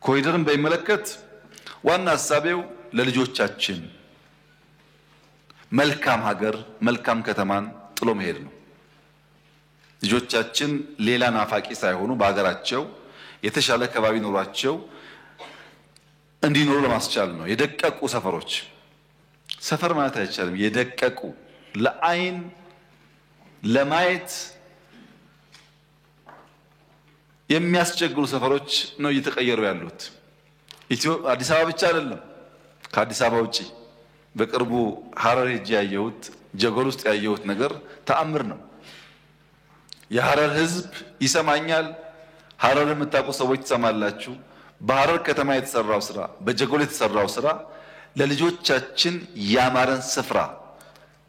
ኮሪደርን በሚመለከት ዋና ሐሳቤው ለልጆቻችን መልካም ሀገር መልካም ከተማን ጥሎ መሄድ ነው። ልጆቻችን ሌላ ናፋቂ ሳይሆኑ በሀገራቸው የተሻለ ከባቢ ኖሯቸው እንዲኖሩ ለማስቻል ነው። የደቀቁ ሰፈሮች ሰፈር ማለት አይቻልም። የደቀቁ ለአይን ለማየት የሚያስቸግሩ ሰፈሮች ነው እየተቀየሩ ያሉት። አዲስ አበባ ብቻ አይደለም፣ ከአዲስ አበባ ውጪ በቅርቡ ሐረር ሄጄ ያየሁት ጀጎል ውስጥ ያየሁት ነገር ተአምር ነው። የሐረር ሕዝብ ይሰማኛል። ሐረር የምታውቁ ሰዎች ትሰማላችሁ። በሐረር ከተማ የተሰራው ስራ፣ በጀጎል የተሰራው ስራ ለልጆቻችን ያማረን ስፍራ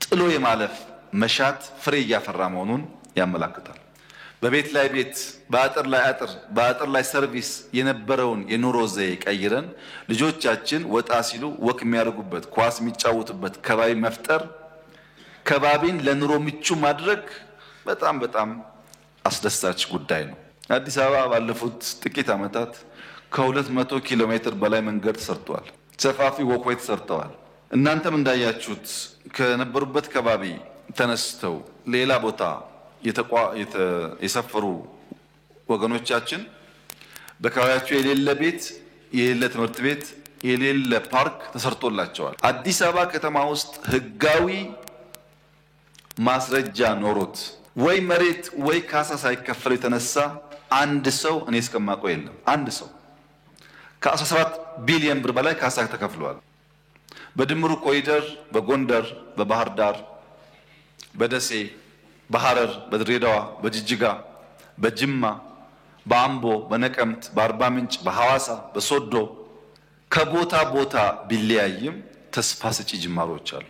ጥሎ የማለፍ መሻት ፍሬ እያፈራ መሆኑን ያመለክታል። በቤት ላይ ቤት፣ በአጥር ላይ አጥር፣ በአጥር ላይ ሰርቪስ የነበረውን የኑሮ ዘዬ ቀይረን ልጆቻችን ወጣ ሲሉ ወክ የሚያደርጉበት ኳስ የሚጫወቱበት ከባቢ መፍጠር፣ ከባቢን ለኑሮ ምቹ ማድረግ በጣም በጣም አስደሳች ጉዳይ ነው። አዲስ አበባ ባለፉት ጥቂት ዓመታት ከ200 ኪሎ ሜትር በላይ መንገድ ተሰርቷል። ሰፋፊ ወክዌይ ተሰርተዋል። እናንተም እንዳያችሁት ከነበሩበት ከባቢ ተነስተው ሌላ ቦታ የሰፈሩ ወገኖቻችን በአካባቢያቸው የሌለ ቤት፣ የሌለ ትምህርት ቤት፣ የሌለ ፓርክ ተሰርቶላቸዋል። አዲስ አበባ ከተማ ውስጥ ህጋዊ ማስረጃ ኖሮት ወይ መሬት ወይ ካሳ ሳይከፈል የተነሳ አንድ ሰው እኔ እስከማውቀው የለም። አንድ ሰው ከ17 ቢሊዮን ብር በላይ ካሳ ተከፍሏል። በድምሩ ኮሪደር በጎንደር፣ በባህር ዳር፣ በደሴ፣ በሐረር፣ በድሬዳዋ፣ በጅጅጋ፣ በጅማ፣ በአምቦ፣ በነቀምት፣ በአርባ ምንጭ፣ በሐዋሳ፣ በሶዶ ከቦታ ቦታ ቢለያይም ተስፋ ሰጪ ጅማሮች አሉ።